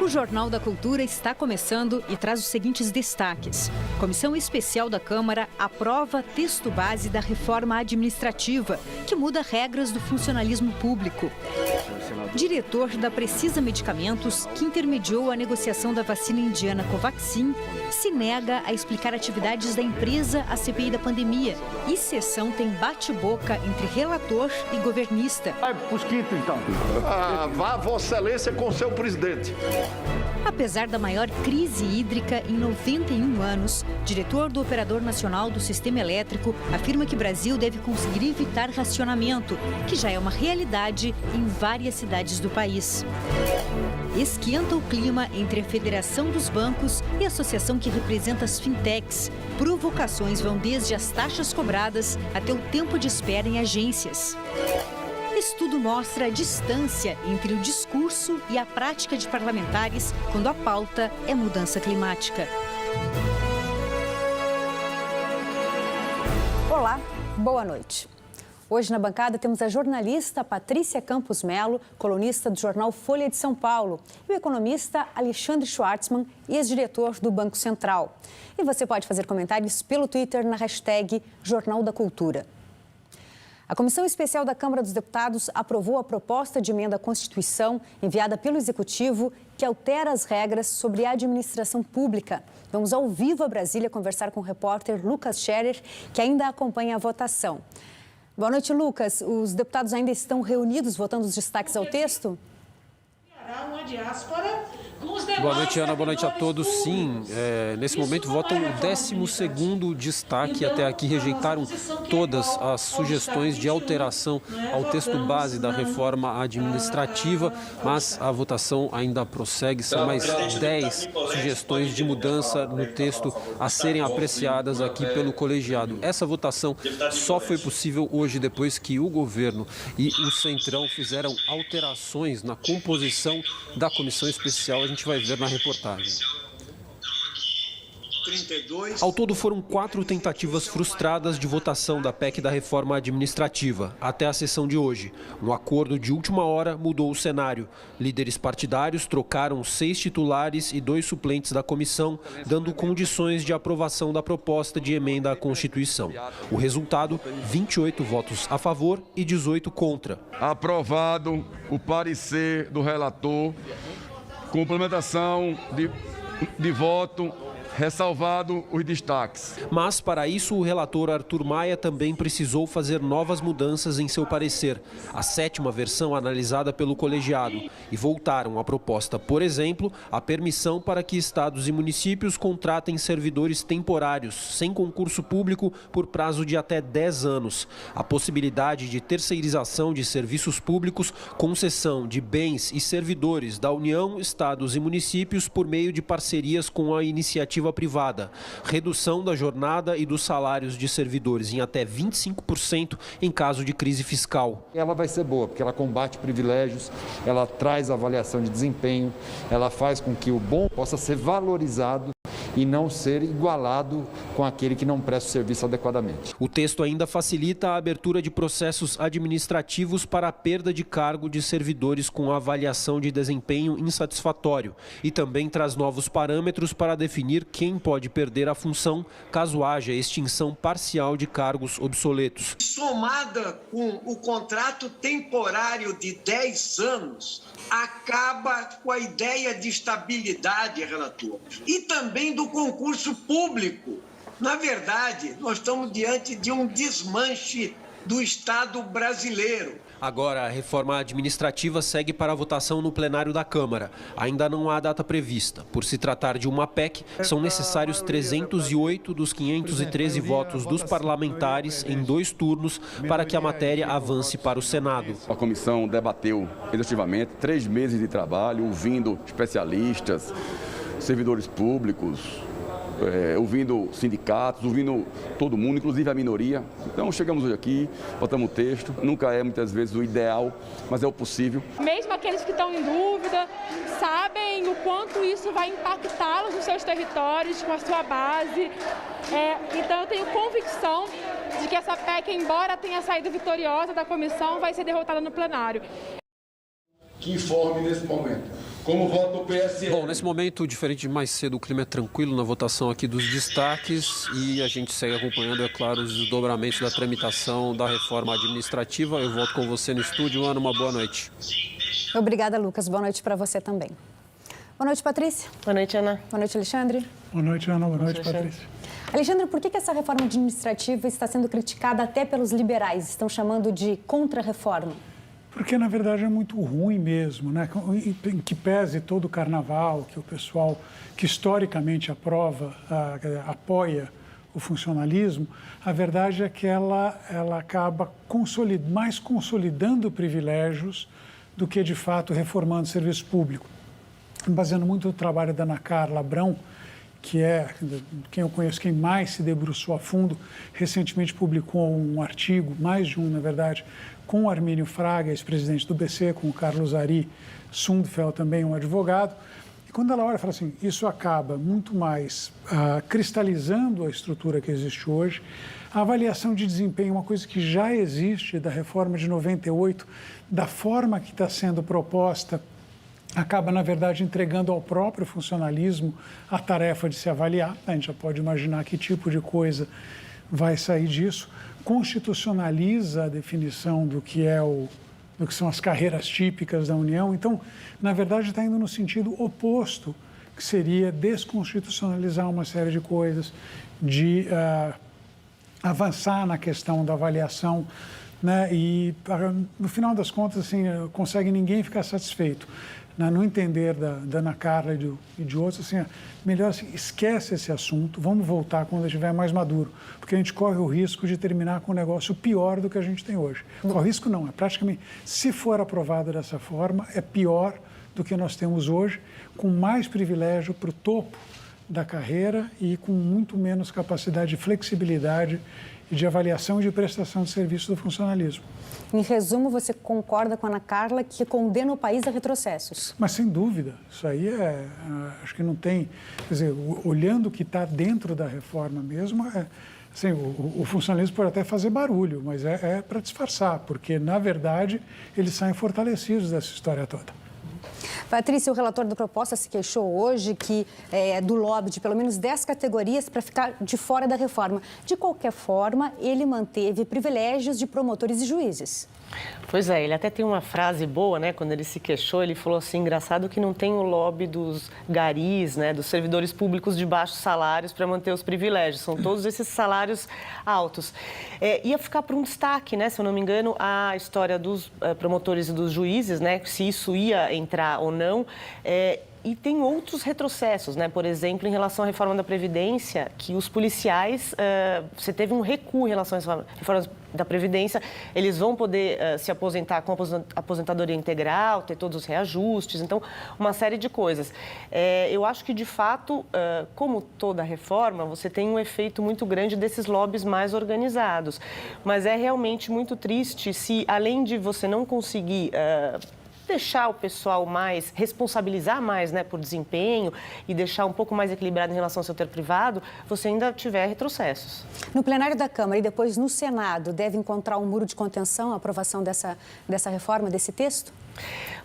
O Jornal da Cultura está começando e traz os seguintes destaques. Comissão Especial da Câmara aprova texto base da reforma administrativa, que muda regras do funcionalismo público. Diretor da Precisa Medicamentos, que intermediou a negociação da vacina indiana Covaxin, se nega a explicar atividades da empresa à CPI da pandemia. E sessão tem bate-boca entre relator e governista. Vai pros quintos, então. Vá, Vossa Excelência, com seu presidente. Apesar da maior crise hídrica em 91 anos, diretor do Operador Nacional do Sistema Elétrico afirma que o Brasil deve conseguir evitar racionamento, que já é uma realidade em várias cidades do país. Esquenta o clima entre a Federação dos Bancos e a associação que representa as fintechs. Provocações vão desde as taxas cobradas até o tempo de espera em agências. Estudo mostra a distância entre o discurso e a prática de parlamentares quando a pauta é mudança climática. Olá, boa noite. Hoje na bancada temos a jornalista Patrícia Campos Melo, colunista do jornal Folha de São Paulo, e o economista Alexandre Schwartzman, ex-diretor do Banco Central. E você pode fazer comentários pelo Twitter na hashtag Jornal da Cultura. A Comissão Especial da Câmara dos Deputados aprovou a proposta de emenda à Constituição enviada pelo Executivo que altera as regras sobre a administração pública. Vamos ao vivo a Brasília conversar com o repórter Lucas Scherer, que ainda acompanha a votação. Boa noite, Lucas. Os deputados ainda estão reunidos votando os destaques ao texto? Boa noite, Ana. Boa noite a todos. Sim, nesse momento votam o 12º destaque. Até aqui rejeitaram todas as sugestões de alteração ao texto base da reforma administrativa, mas a votação ainda prossegue. São mais 10 sugestões de mudança no texto a serem apreciadas aqui pelo colegiado. Essa votação só foi possível hoje depois que o governo e o Centrão fizeram alterações na composição da comissão especial. A gente vai ver na reportagem. Ao todo foram 4 tentativas frustradas de votação da PEC da reforma administrativa, até a sessão de hoje. Um acordo de última hora mudou o cenário. Líderes partidários trocaram 6 titulares e 2 suplentes da comissão, dando condições de aprovação da proposta de emenda à Constituição. O resultado, 28 votos a favor e 18 contra. Aprovado o parecer do relator, complementação de voto, ressalvado os destaques. Mas, para isso, o relator Arthur Maia também precisou fazer novas mudanças em seu parecer, a 7ª versão analisada pelo colegiado, e voltaram à proposta, por exemplo, a permissão para que estados e municípios contratem servidores temporários, sem concurso público, por prazo de até 10 anos, a possibilidade de terceirização de serviços públicos, concessão de bens e servidores da União, estados e municípios por meio de parcerias com a iniciativa privada, redução da jornada e dos salários de servidores em até 25% em caso de crise fiscal. Ela vai ser boa, porque ela combate privilégios, ela traz avaliação de desempenho, ela faz com que o bom possa ser valorizado e não ser igualado com aquele que não presta o serviço adequadamente. O texto ainda facilita a abertura de processos administrativos para a perda de cargo de servidores com avaliação de desempenho insatisfatório e também traz novos parâmetros para definir quem pode perder a função caso haja extinção parcial de cargos obsoletos. Somada com o contrato temporário de 10 anos, acaba com a ideia de estabilidade, relator, e também do concurso público. Na verdade, nós estamos diante de um desmanche do Estado brasileiro. Agora, a reforma administrativa segue para a votação no plenário da Câmara. Ainda não há data prevista. Por se tratar de uma PEC, são necessários 308 dos 513 votos dos parlamentares em 2 turnos para que a matéria avance para o Senado. A comissão debateu exaustivamente 3 meses de trabalho, ouvindo especialistas, servidores públicos, ouvindo sindicatos, ouvindo todo mundo, inclusive a minoria. Então chegamos hoje aqui, votamos o texto. Nunca é muitas vezes o ideal, mas é o possível. Mesmo aqueles que estão em dúvida, sabem o quanto isso vai impactá-los nos seus territórios, com a sua base. Então eu tenho convicção de que essa PEC, embora tenha saído vitoriosa da comissão, vai ser derrotada no plenário. Que informe nesse momento Como vota o PSL? Bom, nesse momento, diferente de mais cedo, o clima é tranquilo na votação aqui dos destaques e a gente segue acompanhando, é claro, os desdobramentos da tramitação da reforma administrativa. Eu volto com você no estúdio. Ana, uma boa noite. Obrigada, Lucas. Boa noite para você também. Boa noite, Patrícia. Boa noite, Ana. Boa noite, Alexandre. Boa noite, Ana. Boa noite, Patrícia. Alexandre, por que essa reforma administrativa está sendo criticada até pelos liberais? Estão chamando de contra-reforma. Porque, na verdade, é muito ruim mesmo, né? Em que pese todo o carnaval, que o pessoal que historicamente apoia o funcionalismo, a verdade é que ela acaba mais consolidando privilégios do que, de fato, reformando o serviço público. Baseando muito no trabalho da Ana Carla Abrão, que é quem eu conheço, quem mais se debruçou a fundo, recentemente publicou um artigo, mais de um, na verdade, com o Armínio Fraga, ex-presidente do BC, com o Carlos Ari Sundfeld, também um advogado. E quando ela olha, fala assim, isso acaba muito mais cristalizando a estrutura que existe hoje. A avaliação de desempenho é uma coisa que já existe da reforma de 98, da forma que está sendo proposta, acaba, na verdade, entregando ao próprio funcionalismo a tarefa de se avaliar. A gente já pode imaginar que tipo de coisa vai sair disso. Constitucionaliza a definição do que são as carreiras típicas da União. Então, na verdade, está indo no sentido oposto, que seria desconstitucionalizar uma série de coisas, de avançar na questão da avaliação, né? E, no final das contas, assim, consegue ninguém ficar satisfeito. No entender da Ana Carla e de outros, assim, melhor assim, esquece esse assunto, vamos voltar quando estiver mais maduro, porque a gente corre o risco de terminar com um negócio pior do que a gente tem hoje. Corre o risco não, é praticamente, se for aprovado dessa forma, é pior do que nós temos hoje, com mais privilégio para o topo da carreira e com muito menos capacidade de flexibilidade e de avaliação e de prestação de serviço do funcionalismo. Em resumo, você concorda com a Ana Carla que condena o país a retrocessos? Mas sem dúvida, isso aí acho que não tem, quer dizer, olhando o que está dentro da reforma mesmo, assim, o funcionalismo pode até fazer barulho, mas é para disfarçar, porque na verdade eles saem fortalecidos dessa história toda. Patrícia, o relator da proposta se queixou hoje do lobby de pelo menos 10 categorias para ficar de fora da reforma. De qualquer forma, ele manteve privilégios de promotores e juízes. Pois é, ele até tem uma frase boa, né? Quando ele se queixou, ele falou assim, engraçado que não tem o lobby dos garis, né? Dos servidores públicos de baixos salários para manter os privilégios. São todos esses salários altos. Ia ficar por um destaque, né? Se eu não me engano, a história dos promotores e dos juízes, né? Se isso ia entrar ou não. E tem outros retrocessos, né? Por exemplo, em relação à reforma da Previdência, que os policiais, você teve um recuo em relação à reforma da Previdência, eles vão poder se aposentar com aposentadoria integral, ter todos os reajustes, então, uma série de coisas. Eu acho que, de fato, como toda reforma, você tem um efeito muito grande desses lobbies mais organizados. Mas é realmente muito triste se, além de você não conseguir deixar o pessoal responsabilizar mais, né, por desempenho e deixar um pouco mais equilibrado em relação ao setor privado, você ainda tiver retrocessos. No plenário da Câmara e depois no Senado, deve encontrar um muro de contenção a aprovação dessa reforma, desse texto?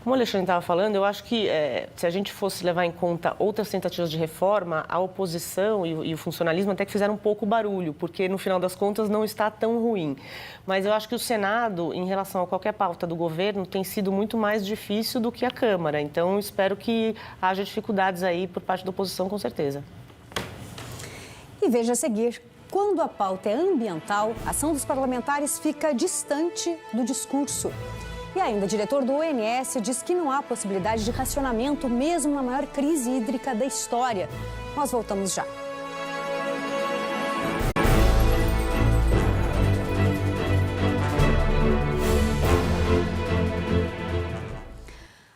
Como o Alexandre estava falando, eu acho que se a gente fosse levar em conta outras tentativas de reforma, a oposição e o funcionalismo até que fizeram um pouco barulho, porque no final das contas não está tão ruim. Mas eu acho que o Senado, em relação a qualquer pauta do governo, tem sido muito mais difícil do que a Câmara. Então, espero que haja dificuldades aí por parte da oposição, com certeza. E veja a seguir. Quando a pauta é ambiental, a ação dos parlamentares fica distante do discurso. E ainda, o diretor do ONS diz que não há possibilidade de racionamento mesmo na maior crise hídrica da história. Nós voltamos já.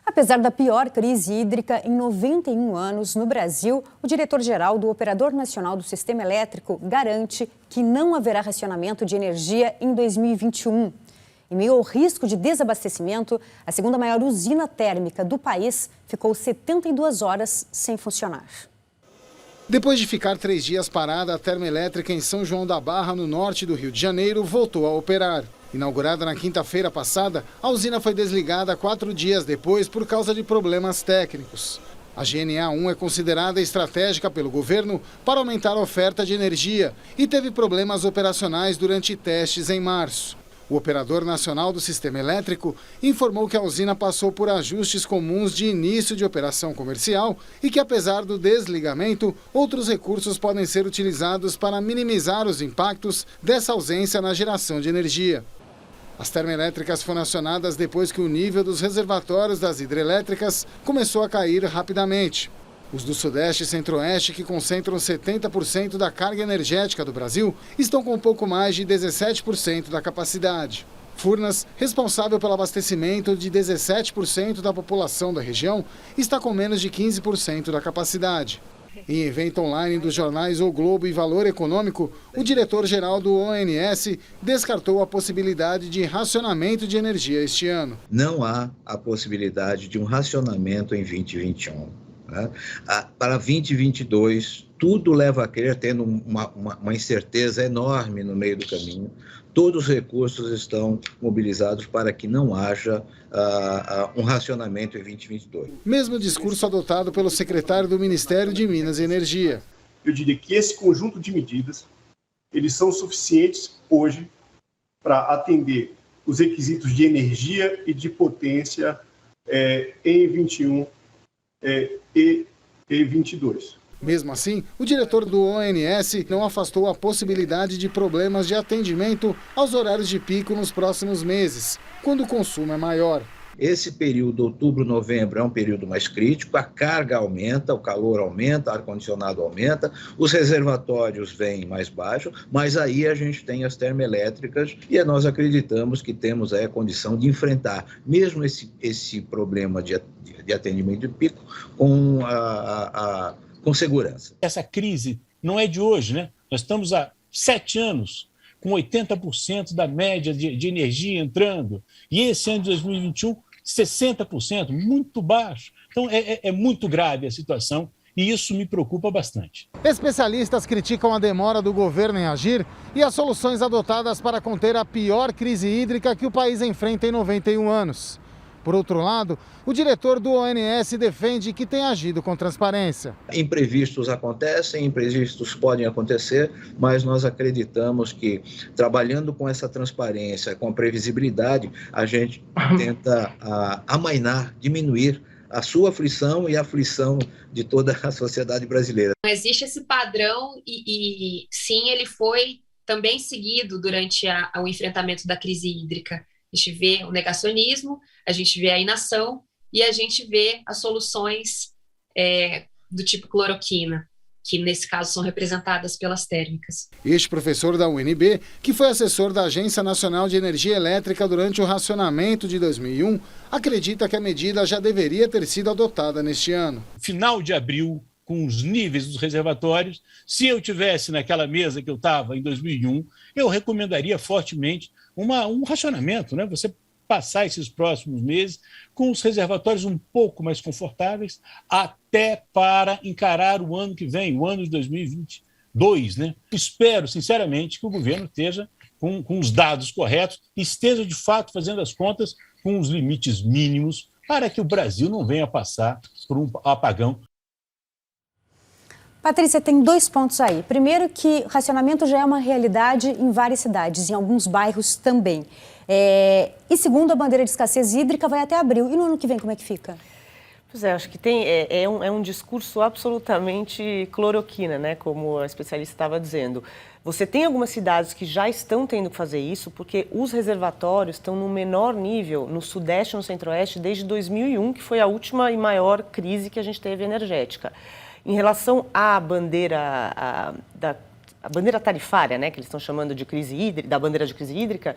Apesar da pior crise hídrica em 91 anos no Brasil, o diretor-geral do Operador Nacional do Sistema Elétrico garante que não haverá racionamento de energia em 2021. Em meio ao risco de desabastecimento, a segunda maior usina térmica do país ficou 72 horas sem funcionar. Depois de ficar 3 dias parada, a termoelétrica em São João da Barra, no norte do Rio de Janeiro, voltou a operar. Inaugurada na quinta-feira passada, a usina foi desligada 4 dias depois por causa de problemas técnicos. A GNA 1 é considerada estratégica pelo governo para aumentar a oferta de energia e teve problemas operacionais durante testes em março. O operador nacional do sistema elétrico informou que a usina passou por ajustes comuns de início de operação comercial e que, apesar do desligamento, outros recursos podem ser utilizados para minimizar os impactos dessa ausência na geração de energia. As termoelétricas foram acionadas depois que o nível dos reservatórios das hidrelétricas começou a cair rapidamente. Os do Sudeste e Centro-Oeste, que concentram 70% da carga energética do Brasil, estão com um pouco mais de 17% da capacidade. Furnas, responsável pelo abastecimento de 17% da população da região, está com menos de 15% da capacidade. Em evento online dos jornais O Globo e Valor Econômico, o diretor-geral do ONS descartou a possibilidade de racionamento de energia este ano. Não há a possibilidade de um racionamento em 2021. Né? Para 2022, tudo leva a crer, tendo uma incerteza enorme no meio do caminho. Todos os recursos estão mobilizados para que não haja um racionamento em 2022. Mesmo discurso adotado pelo secretário do Ministério de Minas e Energia. Eu diria que esse conjunto de medidas, eles são suficientes hoje para atender os requisitos de energia e de potência em 21 e 22. Mesmo assim, o diretor do ONS não afastou a possibilidade de problemas de atendimento aos horários de pico nos próximos meses, quando o consumo é maior. Esse período, outubro, novembro, é um período mais crítico, a carga aumenta, o calor aumenta, o ar-condicionado aumenta, os reservatórios vêm mais baixos, mas aí a gente tem as termoelétricas e nós acreditamos que temos aí a condição de enfrentar mesmo esse problema de atendimento de pico com segurança. Essa crise não é de hoje, né? Nós estamos há 7 anos com 80% da média de energia entrando, e esse ano de 2021, 60%, muito baixo. Então, é muito grave a situação e isso me preocupa bastante. Especialistas criticam a demora do governo em agir e as soluções adotadas para conter a pior crise hídrica que o país enfrenta em 91 anos. Por outro lado, o diretor do ONS defende que tem agido com transparência. Imprevistos acontecem, imprevistos podem acontecer, mas nós acreditamos que, trabalhando com essa transparência, com a previsibilidade, a gente tenta amainar, diminuir a sua aflição e a aflição de toda a sociedade brasileira. Existe esse padrão e sim, ele foi também seguido durante o enfrentamento da crise hídrica. A gente vê o negacionismo, a gente vê a inação e a gente vê as soluções do tipo cloroquina, que nesse caso são representadas pelas térmicas. Este professor da UNB, que foi assessor da Agência Nacional de Energia Elétrica durante o racionamento de 2001, acredita que a medida já deveria ter sido adotada neste ano. Final de abril, com os níveis dos reservatórios, se eu tivesse naquela mesa que eu estava em 2001, eu recomendaria fortemente um racionamento, né? Você passar esses próximos meses com os reservatórios um pouco mais confortáveis, até para encarar o ano que vem, o ano de 2022. Né? Espero, sinceramente, que o governo esteja com os dados corretos e esteja, de fato, fazendo as contas com os limites mínimos para que o Brasil não venha passar por um apagão. Patrícia, tem 2 pontos aí. Primeiro, que racionamento já é uma realidade em várias cidades, em alguns bairros também. E segundo, a bandeira de escassez hídrica vai até abril. E no ano que vem, como é que fica? Pois é, acho que é um discurso absolutamente cloroquina, né? Como a especialista estava dizendo. Você tem algumas cidades que já estão tendo que fazer isso, porque os reservatórios estão no menor nível no Sudeste e no Centro-Oeste desde 2001, que foi a última e maior crise que a gente teve energética. Em relação à bandeira, a bandeira tarifária, né, que eles estão chamando de crise hídrica, da bandeira de crise hídrica,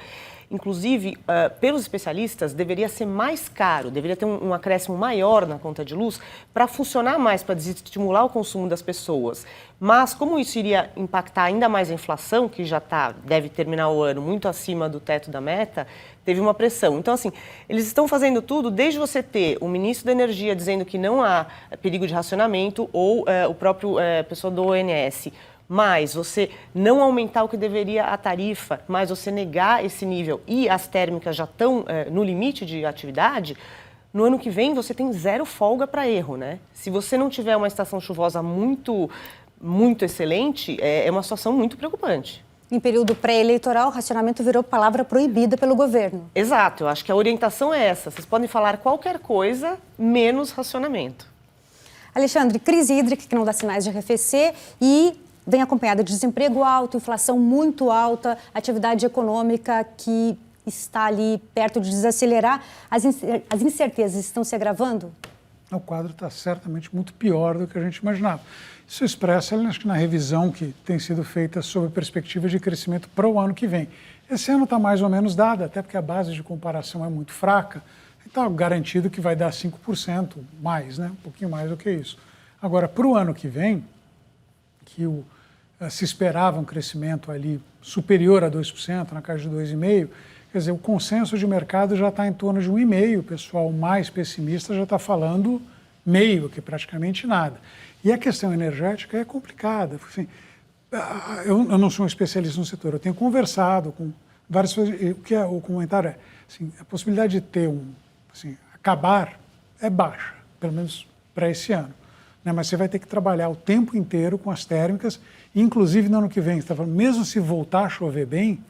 inclusive, pelos especialistas, deveria ser mais caro, deveria ter um acréscimo maior na conta de luz para funcionar mais, para desestimular o consumo das pessoas. Mas, como isso iria impactar ainda mais a inflação, que já deve terminar o ano muito acima do teto da meta, teve uma pressão. Então, assim, eles estão fazendo tudo, desde você ter o ministro da Energia dizendo que não há perigo de racionamento, ou o próprio pessoal do ONS mas você não aumentar o que deveria a tarifa, mas você negar esse nível e as térmicas já estão no limite de atividade, no ano que vem você tem zero folga para erro, né? Se você não tiver uma estação chuvosa muito excelente, é uma situação muito preocupante. Em período pré-eleitoral, o racionamento virou palavra proibida pelo governo. Exato, eu acho que a orientação é essa. Vocês podem falar qualquer coisa, menos racionamento. Alexandre, crise hídrica que não dá sinais de arrefecer e vem acompanhada de desemprego alto, inflação muito alta, atividade econômica que está ali perto de desacelerar. As incertezas estão se agravando? O quadro está certamente muito pior do que a gente imaginava. Isso expressa, acho que na revisão que tem sido feita sobre perspectivas de crescimento para o ano que vem. Esse ano está mais ou menos dada, até porque a base de comparação é muito fraca. Está garantido que vai dar 5% mais, né? Um pouquinho mais do que isso. Agora, para o ano que vem, que se esperava um crescimento ali superior a 2%, na casa de 2,5%, quer dizer, o consenso de mercado já está em torno de 1,5%, o pessoal mais pessimista já está falando meio, que é praticamente nada. E a questão energética é complicada. Assim, eu não sou um especialista no setor, eu tenho conversado com várias pessoas, o comentário é, assim, a possibilidade de ter acabar é baixa, pelo menos para esse ano. Né? Mas você vai ter que trabalhar o tempo inteiro com as térmicas, inclusive no ano que vem, você tá falando, mesmo se voltar a chover bem,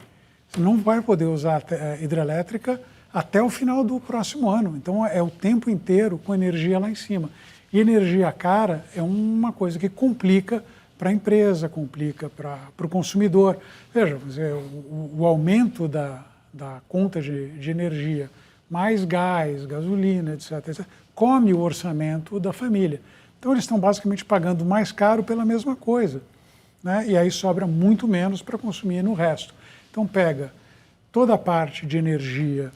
você não vai poder usar a hidrelétrica até o final do próximo ano. Então é o tempo inteiro com energia lá em cima. E energia cara é uma coisa que complica para a empresa, complica para o consumidor. Veja, o aumento da conta de energia, mais gás, gasolina, etc., come o orçamento da família. Então, eles estão basicamente pagando mais caro pela mesma coisa, né? E aí sobra muito menos para consumir no resto. Então, pega toda a parte de energia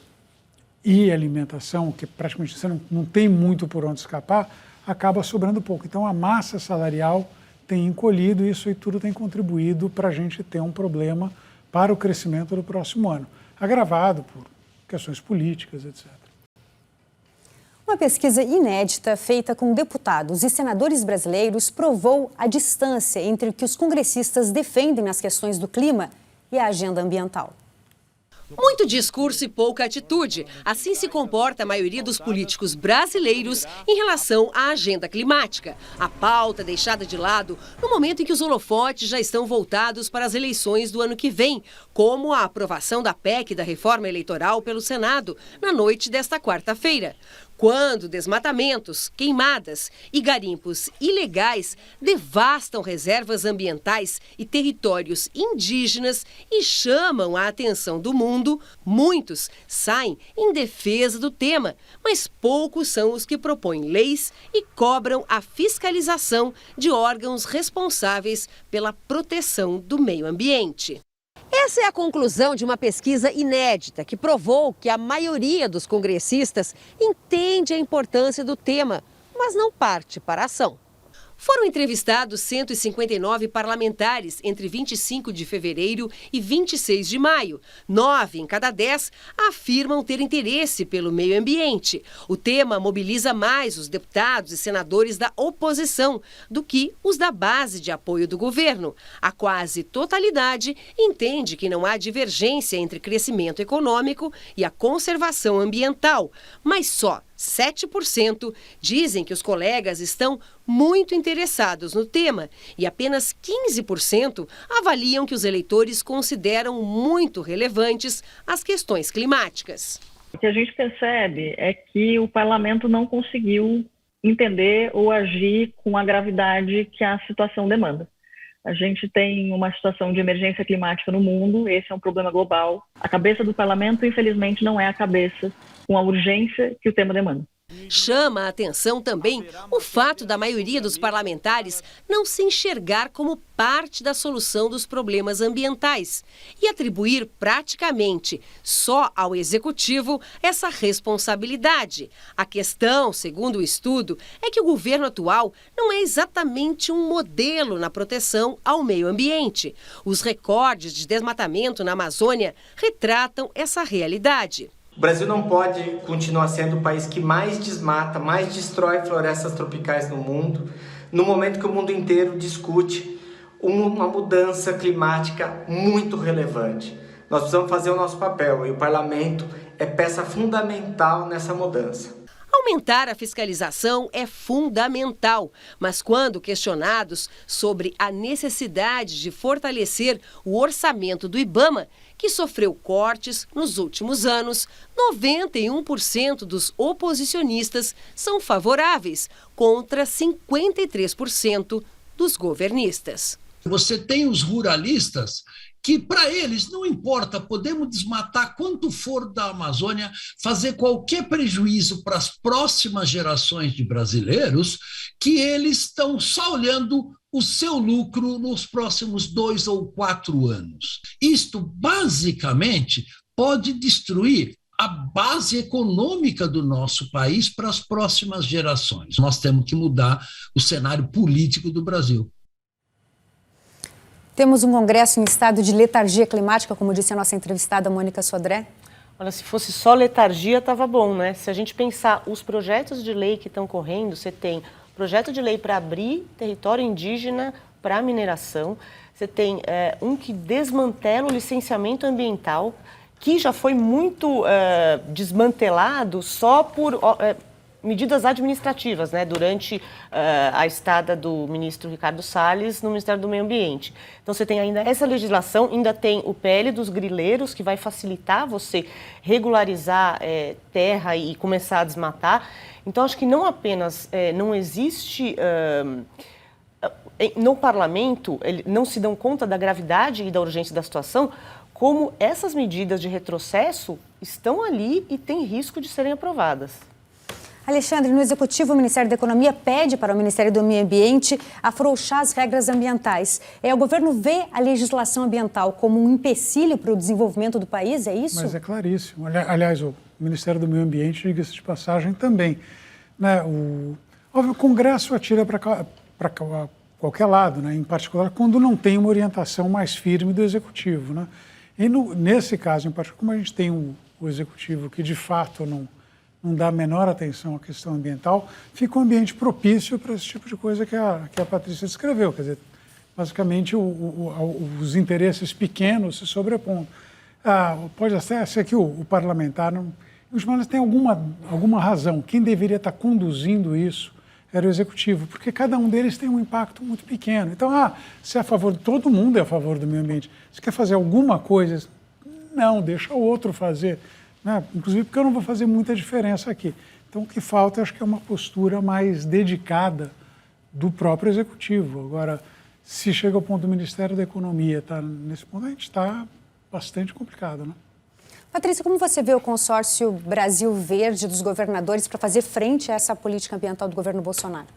e alimentação, que praticamente você não tem muito por onde escapar, acaba sobrando pouco. Então, a massa salarial tem encolhido e isso aí tudo tem contribuído para a gente ter um problema para o crescimento do próximo ano, agravado por questões políticas, etc. Uma pesquisa inédita feita com deputados e senadores brasileiros provou a distância entre o que os congressistas defendem nas questões do clima e a agenda ambiental. Muito discurso e pouca atitude. Assim se comporta a maioria dos políticos brasileiros em relação à agenda climática. A pauta deixada de lado no momento em que os holofotes já estão voltados para as eleições do ano que vem, como a aprovação da PEC da reforma eleitoral pelo Senado na noite desta quarta-feira. Quando desmatamentos, queimadas e garimpos ilegais devastam reservas ambientais e territórios indígenas e chamam a atenção do mundo, muitos saem em defesa do tema, mas poucos são os que propõem leis e cobram a fiscalização de órgãos responsáveis pela proteção do meio ambiente. Essa é a conclusão de uma pesquisa inédita que provou que a maioria dos congressistas entende a importância do tema, mas não parte para a ação. Foram entrevistados 159 parlamentares entre 25 de fevereiro e 26 de maio. 9 em cada 10 afirmam ter interesse pelo meio ambiente. O tema mobiliza mais os deputados e senadores da oposição do que os da base de apoio do governo. A quase totalidade entende que não há divergência entre crescimento econômico e a conservação ambiental, mas só 7% dizem que os colegas estão muito interessados no tema e apenas 15% avaliam que os eleitores consideram muito relevantes as questões climáticas. O que a gente percebe é que o parlamento não conseguiu entender ou agir com a gravidade que a situação demanda. A gente tem uma situação de emergência climática no mundo, esse é um problema global. A cabeça do parlamento, infelizmente, não é a cabeça com a urgência que o tema demanda. Chama a atenção também o fato da maioria dos parlamentares não se enxergar como parte da solução dos problemas ambientais e atribuir praticamente só ao executivo essa responsabilidade. A questão, segundo o estudo, é que o governo atual não é exatamente um modelo na proteção ao meio ambiente. Os recordes de desmatamento na Amazônia retratam essa realidade. O Brasil não pode continuar sendo o país que mais desmata, mais destrói florestas tropicais no mundo, no momento que o mundo inteiro discute uma mudança climática muito relevante. Nós precisamos fazer o nosso papel e o parlamento é peça fundamental nessa mudança. Aumentar a fiscalização é fundamental, mas quando questionados sobre a necessidade de fortalecer o orçamento do IBAMA, que sofreu cortes nos últimos anos, 91% dos oposicionistas são favoráveis, contra 53% dos governistas. Você tem os ruralistas que, para eles, não importa, podemos desmatar quanto for da Amazônia, fazer qualquer prejuízo para as próximas gerações de brasileiros, que eles estão só olhando o seu lucro nos próximos 2 ou 4 anos. Isto, basicamente, pode destruir a base econômica do nosso país para as próximas gerações. Nós temos que mudar o cenário político do Brasil. Temos um Congresso em estado de letargia climática, como disse a nossa entrevistada Mônica Sodré. Olha, se fosse só letargia, estava bom, né? Se a gente pensar os projetos de lei que estão correndo, você tem projeto de lei para abrir território indígena para mineração, você tem um que desmantela o licenciamento ambiental, que já foi muito desmantelado só por medidas administrativas, né, durante a estada do ministro Ricardo Salles no Ministério do Meio Ambiente. Então você tem ainda essa legislação, ainda tem o PL dos grileiros, que vai facilitar você regularizar terra e começar a desmatar. Então acho que não apenas não existe... no parlamento, não se dão conta da gravidade e da urgência da situação, como essas medidas de retrocesso estão ali e têm risco de serem aprovadas. Alexandre, no Executivo, o Ministério da Economia pede para o Ministério do Meio Ambiente afrouxar as regras ambientais. O governo vê a legislação ambiental como um empecilho para o desenvolvimento do país, é isso? Mas é claríssimo. Aliás, o Ministério do Meio Ambiente, diga-se de passagem, também. Né? O Congresso atira para qualquer lado, né? Em particular, quando não tem uma orientação mais firme do Executivo. Né? E nesse caso, em particular, como a gente tem o Executivo que, de fato, não dá a menor atenção à questão ambiental, fica um ambiente propício para esse tipo de coisa que a Patrícia descreveu. Quer dizer, basicamente, os interesses pequenos se sobrepondo. Pode até ser que o parlamentar, mas tem alguma razão. Quem deveria estar conduzindo isso era o Executivo, porque cada um deles tem um impacto muito pequeno. Então, se é a favor, todo mundo é a favor do meio ambiente. Se quer fazer alguma coisa, não, deixa o outro fazer. Né? Inclusive porque eu não vou fazer muita diferença aqui. Então, o que falta, acho que é uma postura mais dedicada do próprio Executivo. Agora, se chega ao ponto do Ministério da Economia, nesse ponto, a gente está bastante complicado, né? Patrícia, como você vê o consórcio Brasil Verde dos governadores para fazer frente a essa política ambiental do governo Bolsonaro?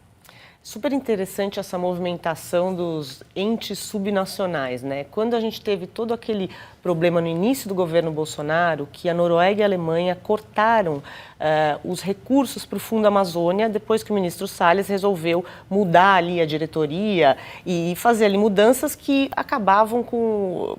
Super interessante essa movimentação dos entes subnacionais, né? Quando a gente teve todo aquele problema no início do governo Bolsonaro, que a Noruega e a Alemanha cortaram os recursos para o Fundo Amazônia, depois que o ministro Salles resolveu mudar ali a diretoria e fazer ali mudanças que acabavam com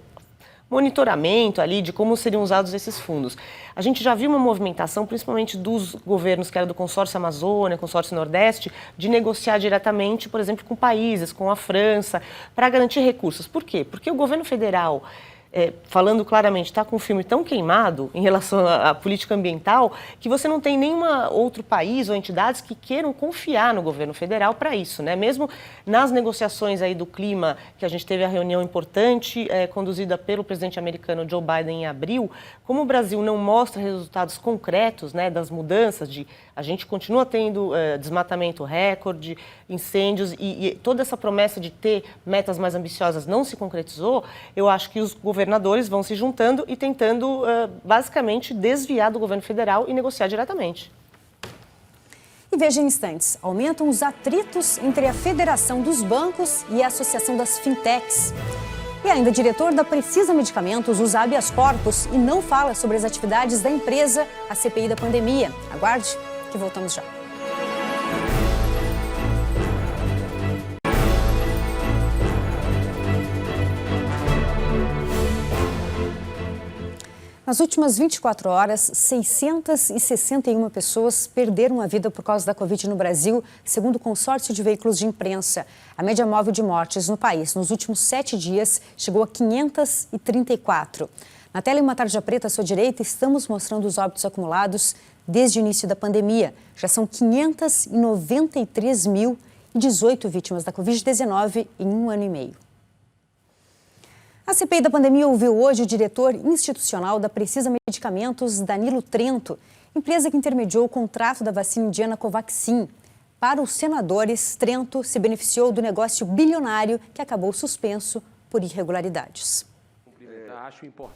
monitoramento ali de como seriam usados esses fundos. A gente já viu uma movimentação, principalmente dos governos que era do consórcio Amazônia, consórcio Nordeste, de negociar diretamente, por exemplo, com países, com a França, para garantir recursos. Por quê? Porque o governo federal, falando claramente, está com um filme tão queimado em relação à política ambiental que você não tem nenhum outro país ou entidades que queiram confiar no governo federal para isso, né? Mesmo nas negociações aí do clima, que a gente teve a reunião importante conduzida pelo presidente americano Joe Biden em abril, como o Brasil não mostra resultados concretos, né, das mudanças, a gente continua tendo desmatamento recorde, incêndios e toda essa promessa de ter metas mais ambiciosas não se concretizou, eu acho que os governadores vão se juntando e tentando, basicamente, desviar do governo federal e negociar diretamente. E veja em instantes, aumentam os atritos entre a Federação dos Bancos e a Associação das Fintechs. E ainda o diretor da Precisa Medicamentos usa habeas corpus e não fala sobre as atividades da empresa, a CPI da pandemia. Aguarde que voltamos já. Nas últimas 24 horas, 661 pessoas perderam a vida por causa da Covid no Brasil, segundo o consórcio de veículos de imprensa. A média móvel de mortes no país nos últimos 7 dias chegou a 534. Na tela em Uma Tarja Preta à sua direita, estamos mostrando os óbitos acumulados desde o início da pandemia. Já são 593.018 vítimas da Covid-19 em 1 ano e meio. A CPI da pandemia ouviu hoje o diretor institucional da Precisa Medicamentos, Danilo Trento, empresa que intermediou o contrato da vacina indiana Covaxin. Para os senadores, Trento se beneficiou do negócio bilionário que acabou suspenso por irregularidades.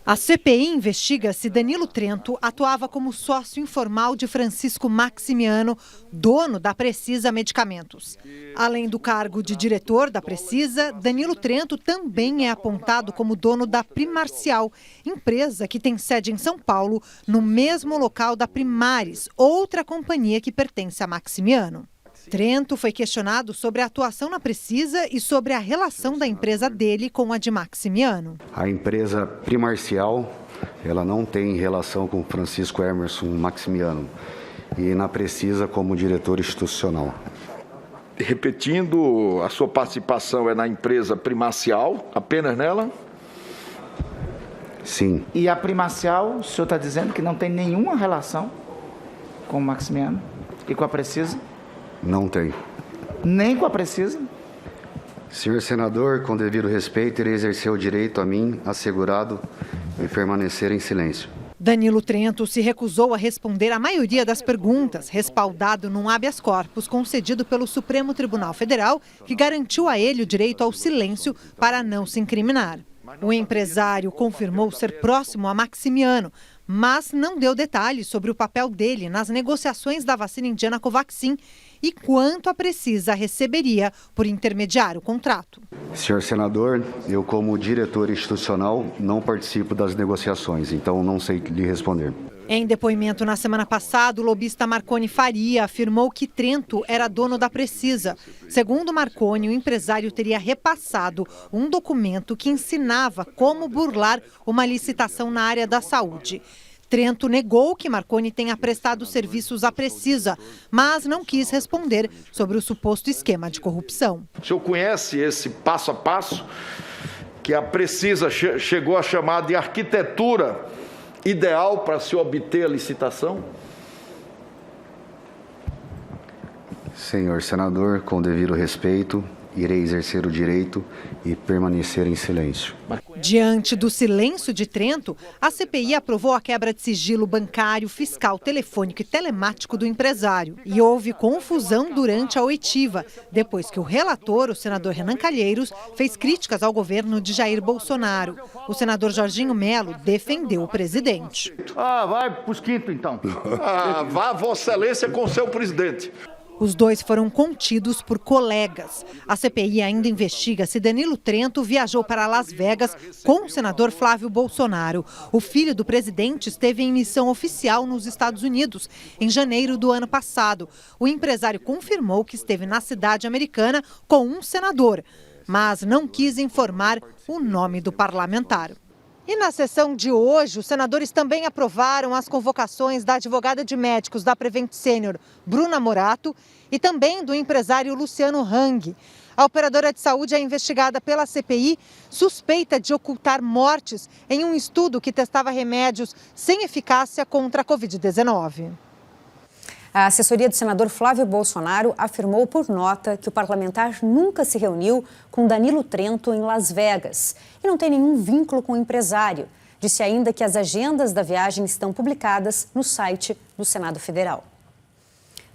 A CPI investiga se Danilo Trento atuava como sócio informal de Francisco Maximiano, dono da Precisa Medicamentos. Além do cargo de diretor da Precisa, Danilo Trento também é apontado como dono da Primarcial, empresa que tem sede em São Paulo, no mesmo local da Primaris, outra companhia que pertence a Maximiano. Trento foi questionado sobre a atuação na Precisa e sobre a relação da empresa dele com a de Maximiano. A empresa Primarcial, ela não tem relação com Francisco Emerson Maximiano e na Precisa como diretor institucional. Repetindo, a sua participação é na empresa Primarcial, apenas nela? Sim. E a Primarcial, o senhor está dizendo que não tem nenhuma relação com o Maximiano e com a Precisa? Não tem. Nem com a Precisa? Senhor senador, com devido respeito, irei exercer o direito a mim, assegurado, e permanecer em silêncio. Danilo Trento se recusou a responder a maioria das perguntas, respaldado num habeas corpus concedido pelo Supremo Tribunal Federal, que garantiu a ele o direito ao silêncio para não se incriminar. O empresário confirmou ser próximo a Maximiano, mas não deu detalhes sobre o papel dele nas negociações da vacina indiana Covaxin e quanto a Precisa receberia por intermediar o contrato. Senhor senador, eu como diretor institucional não participo das negociações, então não sei lhe responder. Em depoimento na semana passada, o lobista Marconi Faria afirmou que Trento era dono da Precisa. Segundo Marconi, o empresário teria repassado um documento que ensinava como burlar uma licitação na área da saúde. Trento negou que Marconi tenha prestado serviços à Precisa, mas não quis responder sobre o suposto esquema de corrupção. O senhor conhece esse passo a passo que a Precisa chegou a chamar de arquitetura ideal para se obter a licitação? Senhor senador, com devido respeito, irei exercer o direito e permanecer em silêncio. Diante do silêncio de Trento, a CPI aprovou a quebra de sigilo bancário, fiscal, telefônico e telemático do empresário. E houve confusão durante a oitiva, depois que o relator, o senador Renan Calheiros, fez críticas ao governo de Jair Bolsonaro. O senador Jorginho Melo defendeu o presidente. Vai para os quintos, então. Vá, Vossa Excelência, com seu presidente. Os dois foram contidos por colegas. A CPI ainda investiga se Danilo Trento viajou para Las Vegas com o senador Flávio Bolsonaro. O filho do presidente esteve em missão oficial nos Estados Unidos em janeiro do ano passado. O empresário confirmou que esteve na cidade americana com um senador, mas não quis informar o nome do parlamentar. E na sessão de hoje, os senadores também aprovaram as convocações da advogada de médicos da Prevent Senior, Bruna Morato, e também do empresário Luciano Hang. A operadora de saúde é investigada pela CPI, suspeita de ocultar mortes em um estudo que testava remédios sem eficácia contra a Covid-19. A assessoria do senador Flávio Bolsonaro afirmou por nota que o parlamentar nunca se reuniu com Danilo Trento em Las Vegas e não tem nenhum vínculo com o empresário. Disse ainda que as agendas da viagem estão publicadas no site do Senado Federal.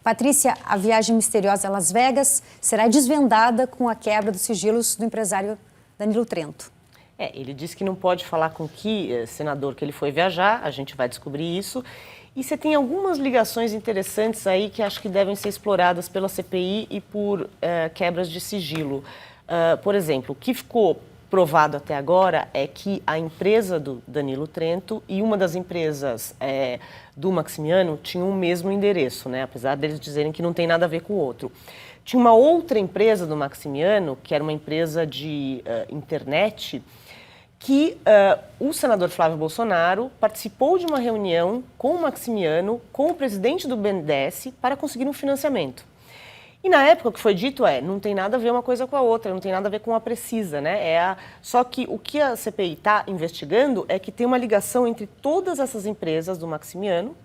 Patrícia, a viagem misteriosa a Las Vegas será desvendada com a quebra dos sigilos do empresário Danilo Trento. Ele disse que não pode falar com que senador que ele foi viajar, a gente vai descobrir isso. E você tem algumas ligações interessantes aí que acho que devem ser exploradas pela CPI e por quebras de sigilo. Por exemplo, o que ficou provado até agora é que a empresa do Danilo Trento e uma das empresas do Maximiano tinham o mesmo endereço, né? Apesar deles dizerem que não tem nada a ver com o outro. Tinha uma outra empresa do Maximiano, que era uma empresa de internet, que o senador Flávio Bolsonaro participou de uma reunião com o Maximiano, com o presidente do BNDES, para conseguir um financiamento. E na época o que foi dito não tem nada a ver uma coisa com a outra, não tem nada a ver com a Precisa, né? Só que o que a CPI está investigando é que tem uma ligação entre todas essas empresas do Maximiano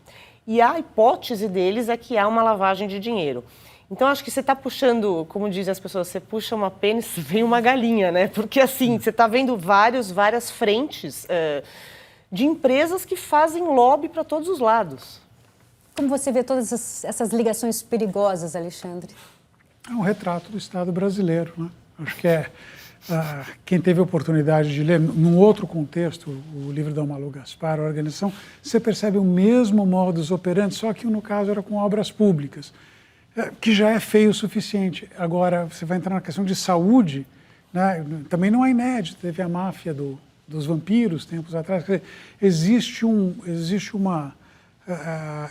e a hipótese deles é que há uma lavagem de dinheiro. Então, acho que você está puxando, como dizem as pessoas, você puxa uma pênis, vem uma galinha, né? Porque, assim, você está vendo várias frentes de empresas que fazem lobby para todos os lados. Como você vê todas essas ligações perigosas, Alexandre? É um retrato do Estado brasileiro, né? Acho que quem teve a oportunidade de ler, num outro contexto, o livro da Malu Gaspar, a Organização, você percebe o mesmo modus operandi, só que no caso era com obras públicas. Que já é feio o suficiente. Agora, você vai entrar na questão de saúde, né? Também não é inédito, teve a máfia dos vampiros tempos atrás. Quer dizer,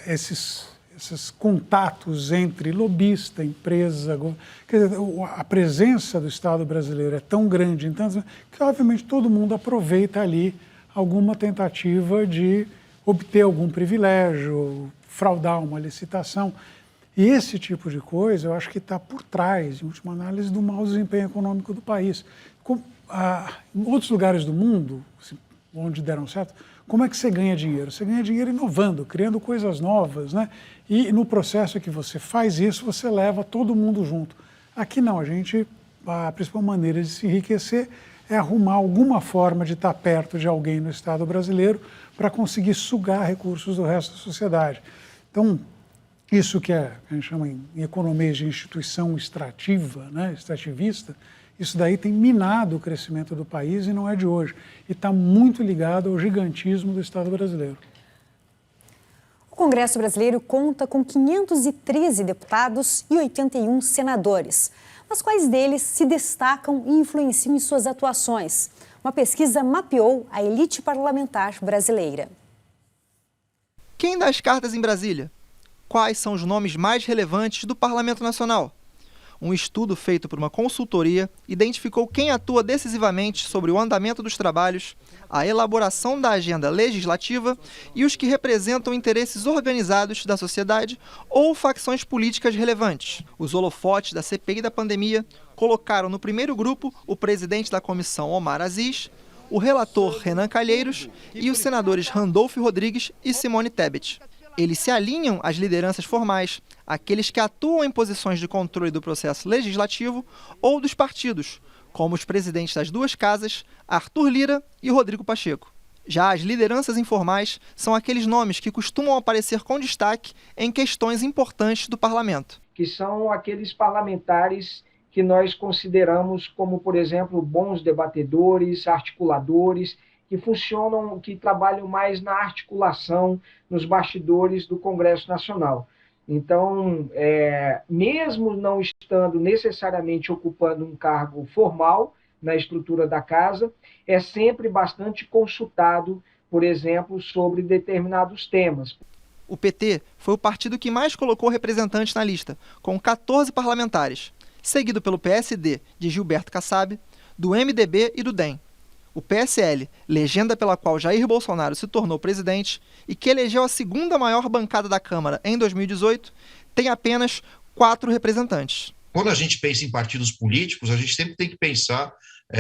esses contatos entre lobista, empresa, quer dizer, a presença do Estado brasileiro é tão grande, então, que obviamente todo mundo aproveita ali alguma tentativa de obter algum privilégio, fraudar uma licitação. E esse tipo de coisa, eu acho que está por trás, em última análise, do mau desempenho econômico do país. Em outros lugares do mundo, onde deram certo, como é que você ganha dinheiro? Você ganha dinheiro inovando, criando coisas novas, né? E no processo que você faz isso, você leva todo mundo junto. Aqui não, a principal maneira de se enriquecer é arrumar alguma forma de estar perto de alguém no Estado brasileiro para conseguir sugar recursos do resto da sociedade. Então, isso que a gente chama em economia de instituição extrativa, né, extrativista, isso daí tem minado o crescimento do país e não é de hoje. E está muito ligado ao gigantismo do Estado brasileiro. O Congresso brasileiro conta com 513 deputados e 81 senadores. Mas quais deles se destacam e influenciam em suas atuações? Uma pesquisa mapeou a elite parlamentar brasileira. Quem dá as cartas em Brasília? Quais são os nomes mais relevantes do Parlamento Nacional? Um estudo feito por uma consultoria identificou quem atua decisivamente sobre o andamento dos trabalhos, a elaboração da agenda legislativa e os que representam interesses organizados da sociedade ou facções políticas relevantes. Os holofotes da CPI da pandemia colocaram no primeiro grupo o presidente da comissão, Omar Aziz, o relator, Renan Calheiros, e os senadores Randolfo Rodrigues e Simone Tebet. Eles se alinham às lideranças formais, aqueles que atuam em posições de controle do processo legislativo ou dos partidos, como os presidentes das duas casas, Arthur Lira e Rodrigo Pacheco. Já as lideranças informais são aqueles nomes que costumam aparecer com destaque em questões importantes do parlamento. Que são aqueles parlamentares que nós consideramos como, por exemplo, bons debatedores, articuladores, que funcionam, que trabalham mais na articulação, nos bastidores do Congresso Nacional. Então, mesmo não estando necessariamente ocupando um cargo formal na estrutura da casa, é sempre bastante consultado, por exemplo, sobre determinados temas. O PT foi o partido que mais colocou representantes na lista, com 14 parlamentares, seguido pelo PSD, de Gilberto Kassab, do MDB e do DEM. O PSL, legenda pela qual Jair Bolsonaro se tornou presidente e que elegeu a segunda maior bancada da Câmara em 2018, tem apenas 4 representantes. Quando a gente pensa em partidos políticos, a gente sempre tem que pensar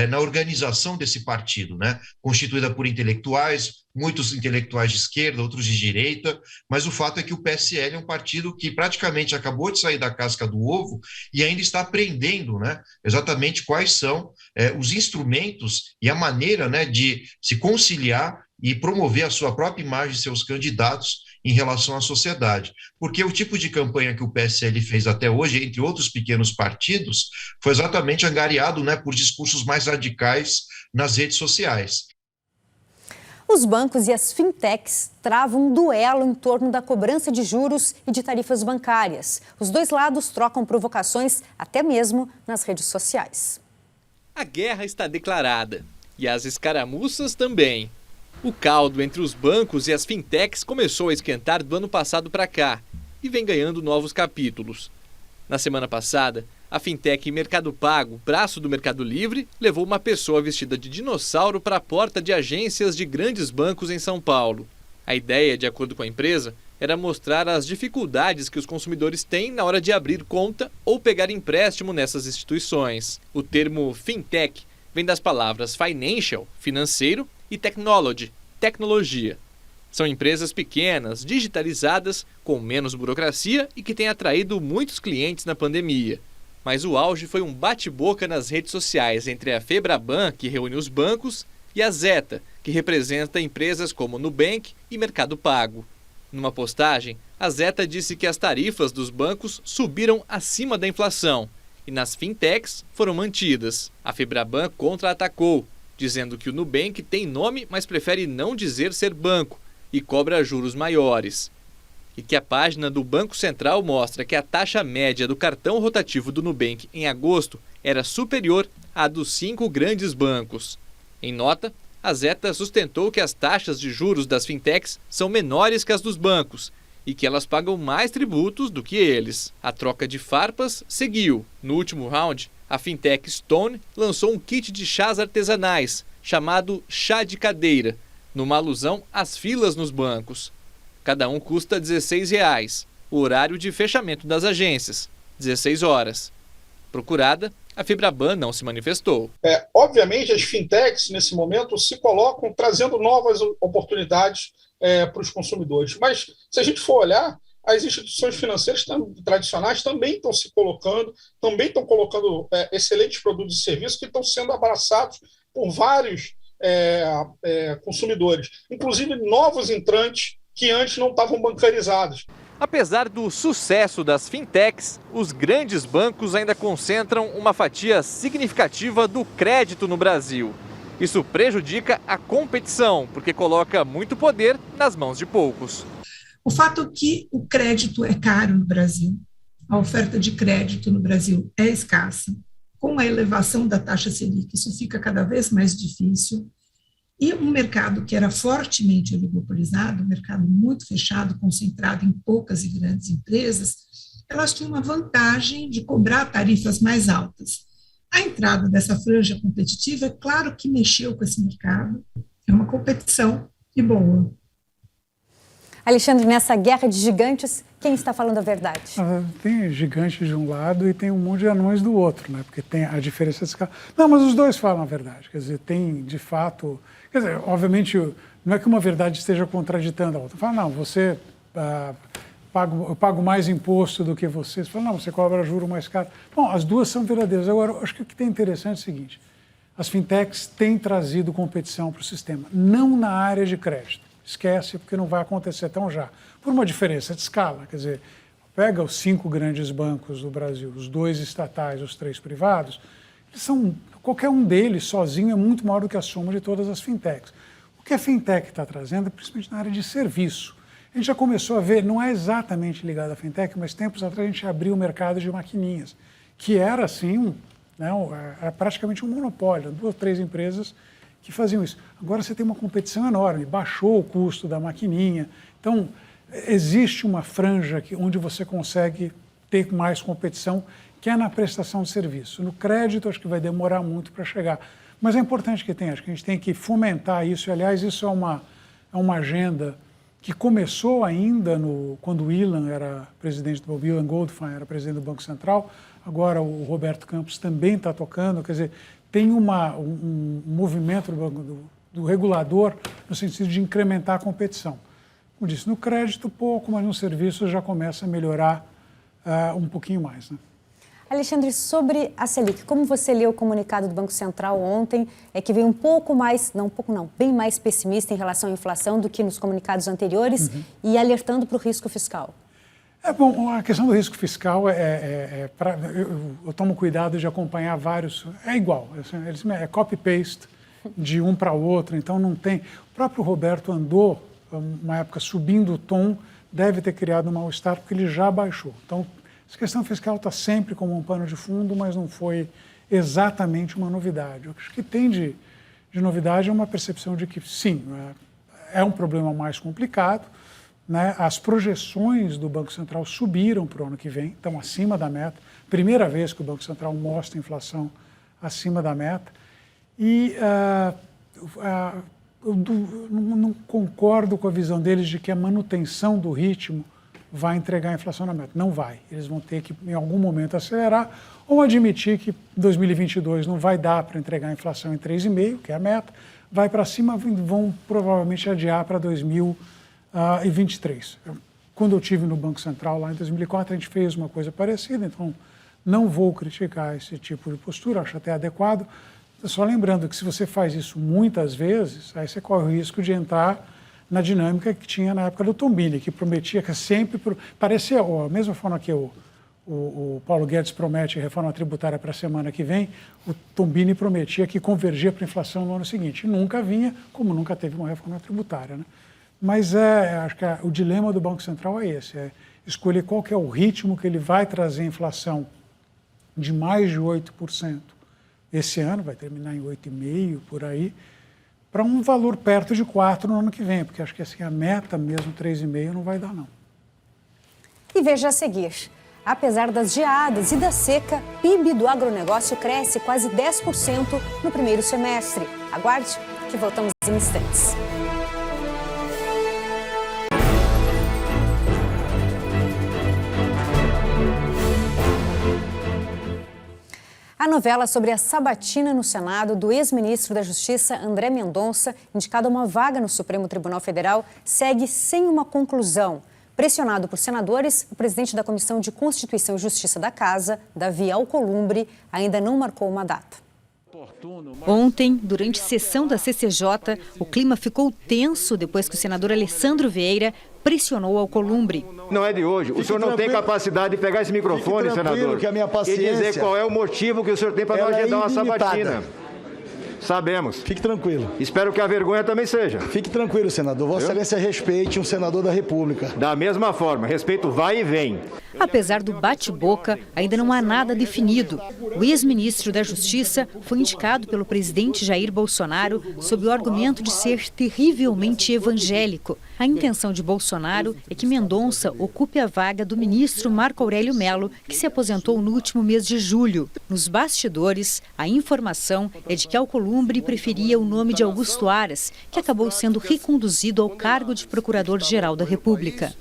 na organização desse partido, né? Constituída por intelectuais, muitos intelectuais de esquerda, outros de direita, mas o fato é que o PSL é um partido que praticamente acabou de sair da casca do ovo e ainda está aprendendo, né, exatamente quais são os instrumentos e a maneira, né, de se conciliar e promover a sua própria imagem, seus candidatos em relação à sociedade. Porque o tipo de campanha que o PSL fez até hoje, entre outros pequenos partidos, foi exatamente angariado, né, por discursos mais radicais nas redes sociais. Os bancos e as fintechs travam um duelo em torno da cobrança de juros e de tarifas bancárias. Os dois lados trocam provocações até mesmo nas redes sociais. A guerra está declarada e as escaramuças também. O caldo entre os bancos e as fintechs começou a esquentar do ano passado para cá e vem ganhando novos capítulos. Na semana passada, A fintech Mercado Pago, braço do Mercado Livre, levou uma pessoa vestida de dinossauro para a porta de agências de grandes bancos em São Paulo. A ideia, de acordo com a empresa, era mostrar as dificuldades que os consumidores têm na hora de abrir conta ou pegar empréstimo nessas instituições. O termo fintech vem das palavras financial, financeiro, e technology, tecnologia. São empresas pequenas, digitalizadas, com menos burocracia e que têm atraído muitos clientes na pandemia. Mas o auge foi um bate-boca nas redes sociais entre a Febraban, que reúne os bancos, e a Zeta, que representa empresas como Nubank e Mercado Pago. Numa postagem, a Zeta disse que as tarifas dos bancos subiram acima da inflação e nas fintechs foram mantidas. A Febraban contra-atacou, dizendo que o Nubank tem nome, mas prefere não dizer ser banco e cobra juros maiores. E que a página do Banco Central mostra que a taxa média do cartão rotativo do Nubank em agosto era superior à dos 5 grandes bancos. Em nota, a Zeta sustentou que as taxas de juros das fintechs são menores que as dos bancos e que elas pagam mais tributos do que eles. A troca de farpas seguiu. No último round, a fintech Stone lançou um kit de chás artesanais, chamado Chá de Cadeira, numa alusão às filas nos bancos. Cada um custa R$16. O horário de fechamento das agências, 16 horas. Procurada, a Febraban não se manifestou. Obviamente, as fintechs, nesse momento, se colocam trazendo novas oportunidades para os consumidores. Mas, se a gente for olhar, as instituições financeiras tradicionais também estão se colocando, também estão colocando excelentes produtos e serviços que estão sendo abraçados por vários consumidores, inclusive novos entrantes que antes não estavam bancarizados. Apesar do sucesso das fintechs, os grandes bancos ainda concentram uma fatia significativa do crédito no Brasil. Isso prejudica a competição, porque coloca muito poder nas mãos de poucos. O fato é que o crédito é caro no Brasil, a oferta de crédito no Brasil é escassa. Com a elevação da taxa Selic, isso fica cada vez mais difícil. E um mercado que era fortemente oligopolizado, um mercado muito fechado, concentrado em poucas e grandes empresas, elas tinham uma vantagem de cobrar tarifas mais altas. A entrada dessa franja competitiva, é claro que mexeu com esse mercado, é uma competição e boa. Alexandre, nessa guerra de gigantes, quem está falando a verdade? Tem gigantes de um lado e tem um monte de anões do outro, né? Porque tem a diferença de escala. Não, mas os dois falam a verdade. Quer dizer, tem de fato... Quer dizer, obviamente, não é que uma verdade esteja contraditando a outra. Fala, não, você eu pago mais imposto do que você. Você fala, não, você cobra juro mais caro. Bom, as duas são verdadeiras. Agora, acho que o que tem interessante é o seguinte: as fintechs têm trazido competição para o sistema, não na área de crédito. Esquece, porque não vai acontecer tão já. Por uma diferença de escala. Quer dizer, pega os 5 grandes bancos do Brasil, os 2 estatais, os 3 privados, qualquer um deles sozinho é muito maior do que a soma de todas as fintechs. O que a fintech está trazendo é principalmente na área de serviço. A gente já começou a ver, não é exatamente ligado à fintech, mas tempos atrás a gente abriu o mercado de maquininhas, que era assim, era praticamente um monopólio, 2 ou 3 empresas que faziam isso. Agora você tem uma competição enorme, baixou o custo da maquininha, então existe uma franja onde você consegue ter mais competição, que é na prestação de serviço. No crédito, acho que vai demorar muito para chegar. Mas é importante que tenha, acho que a gente tem que fomentar isso. E, aliás, isso é uma agenda que começou ainda quando o Ilan era presidente do Banco, Ilan Goldfein era presidente do Banco Central, agora o Roberto Campos também está tocando, quer dizer, tem um movimento do regulador no sentido de incrementar a competição. Como disse, no crédito pouco, mas no serviço já começa a melhorar um pouquinho mais, né? Alexandre, sobre a Selic, como você leu o comunicado do Banco Central ontem, que veio bem mais pessimista em relação à inflação do que nos comunicados anteriores e alertando para o risco fiscal? Bom, a questão do risco fiscal eu tomo cuidado de acompanhar vários, é igual, é copy-paste de um para o outro, então não tem... O próprio Roberto andou, uma época, subindo o tom, deve ter criado um mal-estar, porque ele já baixou. Então, essa questão fiscal está sempre como um pano de fundo, mas não foi exatamente uma novidade. O que tem de novidade é uma percepção de que, sim, é um problema mais complicado, né? As projeções do Banco Central subiram para o ano que vem, estão acima da meta. Primeira vez que o Banco Central mostra inflação acima da meta. E eu não concordo com a visão deles de que a manutenção do ritmo vai entregar a inflação na meta. Não vai. Eles vão ter que, em algum momento, acelerar ou admitir que 2022 não vai dar para entregar a inflação em 3,5%, que é a meta, vai para cima, vão provavelmente adiar para 2023. Quando eu estive no Banco Central, lá em 2004, a gente fez uma coisa parecida, então não vou criticar esse tipo de postura, acho até adequado. Só lembrando que se você faz isso muitas vezes, aí você corre o risco de entrar na dinâmica que tinha na época do Tombini, que prometia que sempre... Parecia, a mesma forma que o Paulo Guedes promete reforma tributária para a semana que vem, o Tombini prometia que convergia para a inflação no ano seguinte. E nunca vinha, como nunca teve uma reforma tributária, né? Mas acho que o dilema do Banco Central é esse, é escolher qual que é o ritmo que ele vai trazer a inflação de mais de 8%. Esse ano, vai terminar em 8,5%, por aí, para um valor perto de 4% no ano que vem, porque acho que assim, a meta mesmo, 3,5%, não vai dar, não. E veja a seguir. Apesar das geadas e da seca, PIB do agronegócio cresce quase 10% no primeiro semestre. Aguarde que voltamos em instantes. A novela sobre a sabatina no Senado do ex-ministro da Justiça, André Mendonça, indicado a uma vaga no Supremo Tribunal Federal, segue sem uma conclusão. Pressionado por senadores, o presidente da Comissão de Constituição e Justiça da Casa, Davi Alcolumbre, ainda não marcou uma data. Ontem, durante sessão da CCJ, o clima ficou tenso depois que o senador Alessandro Vieira pressionou Alcolumbre. Não é de hoje. O senhor não tem capacidade de pegar esse microfone, senador, que a minha paciência, e dizer qual é o motivo que o senhor tem para não agendar uma sabatina. Sabemos. Fique tranquilo. Espero que a vergonha também seja. Fique tranquilo, senador. Vossa Excelência respeite um senador da República. Da mesma forma, respeito vai e vem. Apesar do bate-boca, ainda não há nada definido. O ex-ministro da Justiça foi indicado pelo presidente Jair Bolsonaro sob o argumento de ser terrivelmente evangélico. A intenção de Bolsonaro é que Mendonça ocupe a vaga do ministro Marco Aurélio Mello, que se aposentou no último mês de julho. Nos bastidores, a informação é de que Alcolumbre preferia o nome de Augusto Aras, que acabou sendo reconduzido ao cargo de Procurador-Geral da República.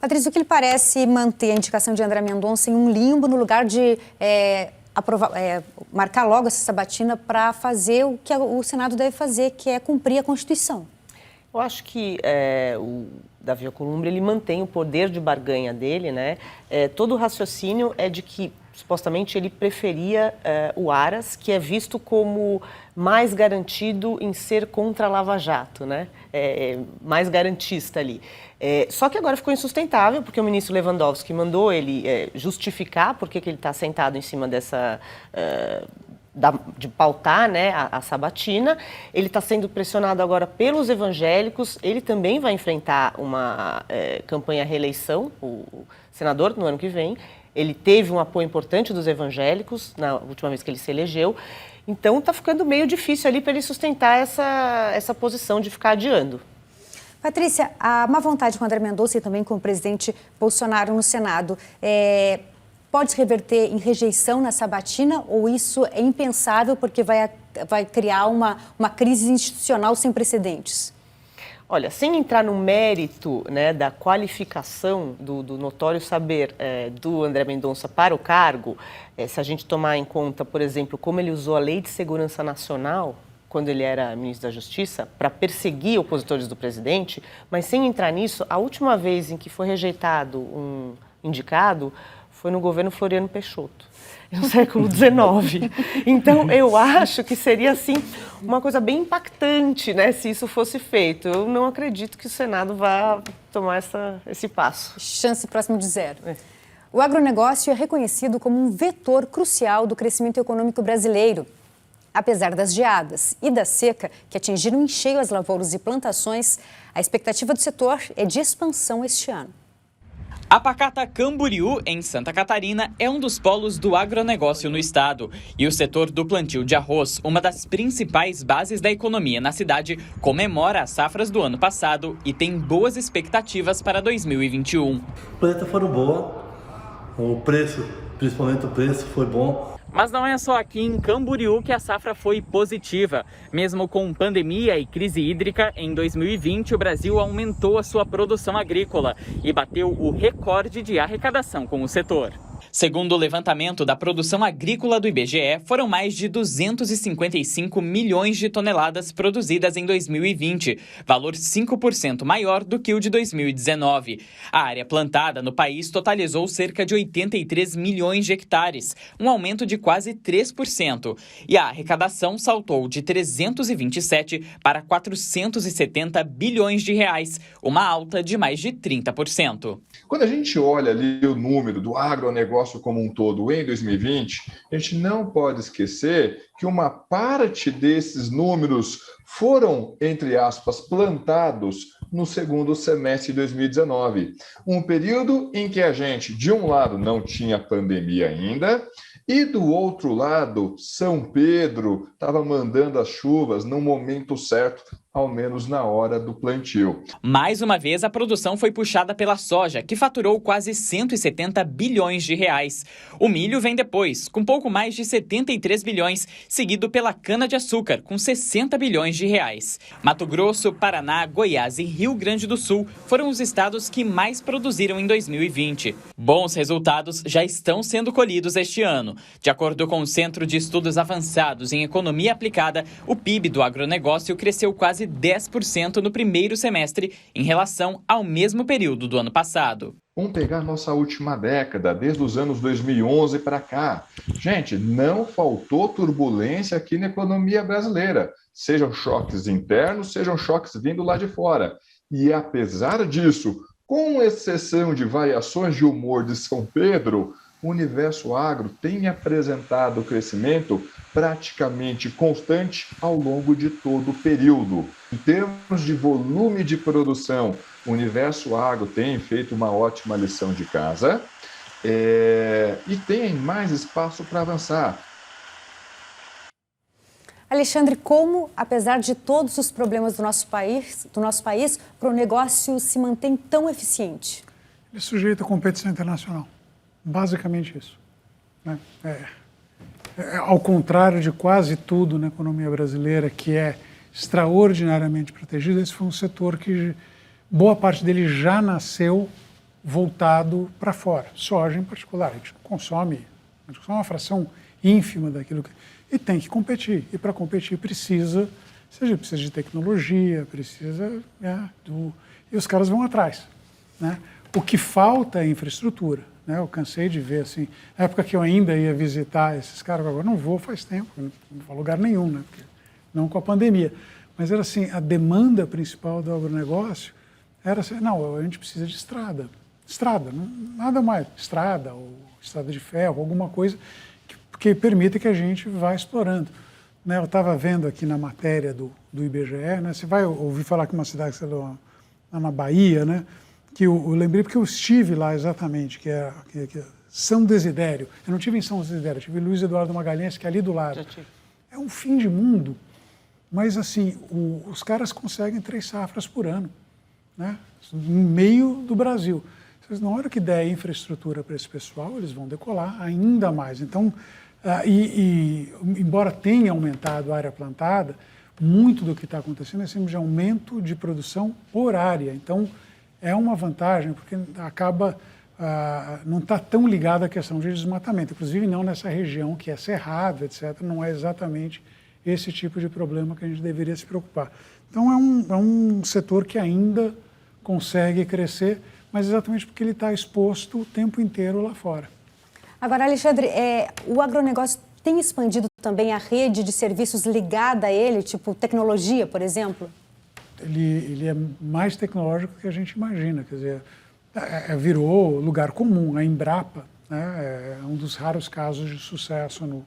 Patrícia, o que lhe parece manter a indicação de André Mendonça em um limbo no lugar de marcar logo essa sabatina para fazer o que o Senado deve fazer, que é cumprir a Constituição? Eu acho que o Davi Alcolumbre, ele mantém o poder de barganha dele, né? Todo o raciocínio é de que, supostamente, ele preferia o Aras, que é visto como mais garantido em ser contra a Lava Jato, né? Mais garantista ali. Só que agora ficou insustentável, porque o ministro Lewandowski mandou ele justificar por que ele está sentado em cima dessa... de pautar, né, a sabatina. Ele está sendo pressionado agora pelos evangélicos. Ele também vai enfrentar uma campanha à reeleição, o senador, no ano que vem. Ele teve um apoio importante dos evangélicos na última vez que ele se elegeu. Então, está ficando meio difícil ali para ele sustentar essa posição de ficar adiando. Patrícia, a má vontade com o André Mendonça e também com o presidente Bolsonaro no Senado pode se reverter em rejeição na sabatina, ou isso é impensável porque vai criar uma crise institucional sem precedentes? Olha, sem entrar no mérito, né, da qualificação do notório saber do André Mendonça para o cargo, se a gente tomar em conta, por exemplo, como ele usou a Lei de Segurança Nacional, quando ele era ministro da Justiça, para perseguir opositores do presidente, mas sem entrar nisso, a última vez em que foi rejeitado um indicado foi no governo Floriano Peixoto, no século XIX. Então, eu acho que seria, assim, uma coisa bem impactante, né, se isso fosse feito. Eu não acredito que o Senado vá tomar esse passo. Chance próximo de zero. O agronegócio é reconhecido como um vetor crucial do crescimento econômico brasileiro. Apesar das geadas e da seca, que atingiram em cheio as lavouras e plantações, a expectativa do setor é de expansão este ano. A pacata Camboriú, em Santa Catarina, é um dos polos do agronegócio no estado. E o setor do plantio de arroz, uma das principais bases da economia na cidade, comemora as safras do ano passado e tem boas expectativas para 2021. As colheitas foram boas, o preço, principalmente o preço, foi bom. Mas não é só aqui em Camboriú que a safra foi positiva. Mesmo com pandemia e crise hídrica, em 2020 o Brasil aumentou a sua produção agrícola e bateu o recorde de arrecadação com o setor. Segundo o levantamento da produção agrícola do IBGE, foram mais de 255 milhões de toneladas produzidas em 2020, valor 5% maior do que o de 2019. A área plantada no país totalizou cerca de 83 milhões de hectares, um aumento de quase 3%. E a arrecadação saltou de 327 para 470 bilhões de reais, uma alta de mais de 30%. Quando a gente olha ali o número do agronegócio como um todo em 2020, a gente não pode esquecer que uma parte desses números foram, entre aspas, plantados no segundo semestre de 2019. Um período em que a gente, de um lado, não tinha pandemia ainda, e do outro lado, São Pedro estava mandando as chuvas no momento certo, ao menos na hora do plantio. Mais uma vez, a produção foi puxada pela soja, que faturou quase 170 bilhões de reais. O milho vem depois, com pouco mais de 73 bilhões, seguido pela cana-de-açúcar, com 60 bilhões de reais. Mato Grosso, Paraná, Goiás e Rio Grande do Sul foram os estados que mais produziram em 2020. Bons resultados já estão sendo colhidos este ano. De acordo com o Centro de Estudos Avançados em Economia Aplicada, o PIB do agronegócio cresceu quase 10% no primeiro semestre em relação ao mesmo período do ano passado. Vamos pegar nossa última década, desde os anos 2011 para cá. Gente, não faltou turbulência aqui na economia brasileira. Sejam choques internos, sejam choques vindo lá de fora. E apesar disso, com exceção de variações de humor de São Pedro, o universo agro tem apresentado crescimento praticamente constante ao longo de todo o período. Em termos de volume de produção, o universo agro tem feito uma ótima lição de casa e tem mais espaço para avançar. Alexandre, como, apesar de todos os problemas do nosso país, para o negócio se mantém tão eficiente? Ele é sujeito à competição internacional. Basicamente isso. Né? Ao contrário de quase tudo na economia brasileira, que é extraordinariamente protegido, esse foi um setor que boa parte dele já nasceu voltado para fora. Soja em particular, a gente consome uma fração ínfima daquilo que... E tem que competir. E para competir precisa de tecnologia, e os caras vão atrás. Né? O que falta é infraestrutura. Né? Eu cansei de ver, assim, na época que eu ainda ia visitar esses caras, agora não vou faz tempo, não vou a lugar nenhum, né? Porque, não com a pandemia. Mas era assim, a demanda principal do agronegócio era assim, não, a gente precisa de estrada, nada mais, estrada ou estrada de ferro, alguma coisa que permita que a gente vá explorando. Né? Eu estava vendo aqui na matéria do IBGE, né? Você vai ouvir falar que uma cidade que lá na Bahia, né? Que eu lembrei porque eu estive lá exatamente, que é São Desidério. Eu não estive em São Desidério, eu estive em Luiz Eduardo Magalhães, que é ali do lado. É um fim de mundo, mas assim, os caras conseguem 3 safras por ano, né? No meio do Brasil. Na hora que der infraestrutura para esse pessoal, eles vão decolar ainda mais. Então, embora tenha aumentado a área plantada, muito do que está acontecendo é sempre de aumento de produção por área. Então, é uma vantagem, porque acaba, não está tão ligado à questão de desmatamento, inclusive não nessa região que é cerrado, etc., não é exatamente esse tipo de problema que a gente deveria se preocupar. Então é um setor que ainda consegue crescer, mas exatamente porque ele está exposto o tempo inteiro lá fora. Agora, Alexandre, o agronegócio tem expandido também a rede de serviços ligada a ele, tipo tecnologia, por exemplo? Ele é mais tecnológico do que a gente imagina, quer dizer, virou lugar comum. A Embrapa, né, é um dos raros casos de sucesso no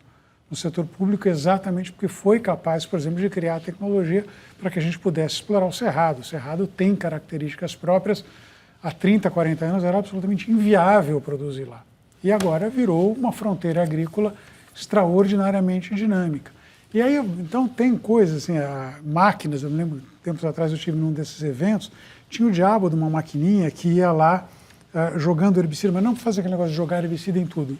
setor público, exatamente porque foi capaz, por exemplo, de criar tecnologia para que a gente pudesse explorar o Cerrado. O Cerrado tem características próprias, há 30, 40 anos era absolutamente inviável produzir lá. E agora virou uma fronteira agrícola extraordinariamente dinâmica. E aí, então, tem coisas, assim, máquinas, eu me lembro, tempos atrás eu estive num desses eventos, tinha o diabo de uma maquininha que ia lá jogando herbicida, mas não para fazer aquele negócio de jogar herbicida em tudo.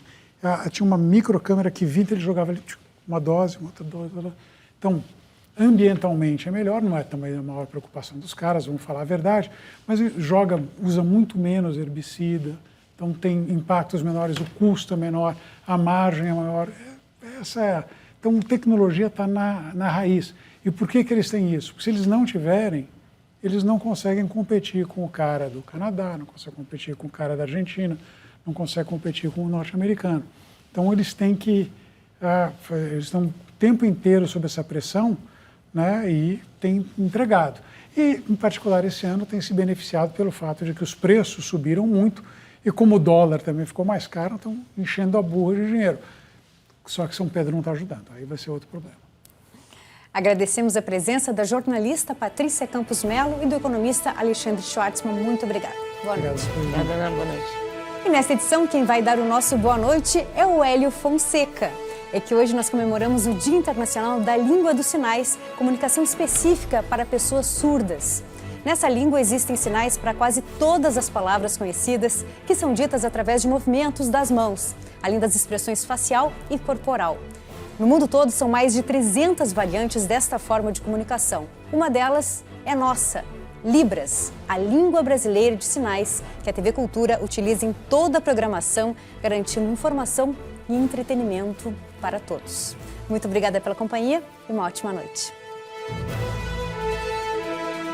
Tinha uma microcâmera que vinha, ele jogava ali uma dose, uma outra dose. Então, ambientalmente é melhor, não é também a maior preocupação dos caras, vamos falar a verdade, mas usa muito menos herbicida, então tem impactos menores, o custo é menor, a margem é maior. Então, tecnologia está na raiz. E por que eles têm isso? Porque se eles não tiverem, eles não conseguem competir com o cara do Canadá, não conseguem competir com o cara da Argentina, não conseguem competir com o norte-americano. Então, eles têm que... eles estão o tempo inteiro sob essa pressão, né, e têm entregado. E, em particular, esse ano tem se beneficiado pelo fato de que os preços subiram muito e como o dólar também ficou mais caro, estão enchendo a burra de dinheiro. Só que São Pedro não está ajudando, aí vai ser outro problema. Agradecemos a presença da jornalista Patrícia Campos Melo e do economista Alexandre Schwartzman. Muito obrigada. Boa noite. Obrigada, Ana. Boa noite. E nesta edição, quem vai dar o nosso boa noite é o Hélio Fonseca. É que hoje nós comemoramos o Dia Internacional da Língua dos Sinais, comunicação específica para pessoas surdas. Nessa língua existem sinais para quase todas as palavras conhecidas, que são ditas através de movimentos das mãos, além das expressões facial e corporal. No mundo todo, são mais de 300 variantes desta forma de comunicação. Uma delas é nossa, Libras, a língua brasileira de sinais que a TV Cultura utiliza em toda a programação, garantindo informação e entretenimento para todos. Muito obrigada pela companhia e uma ótima noite.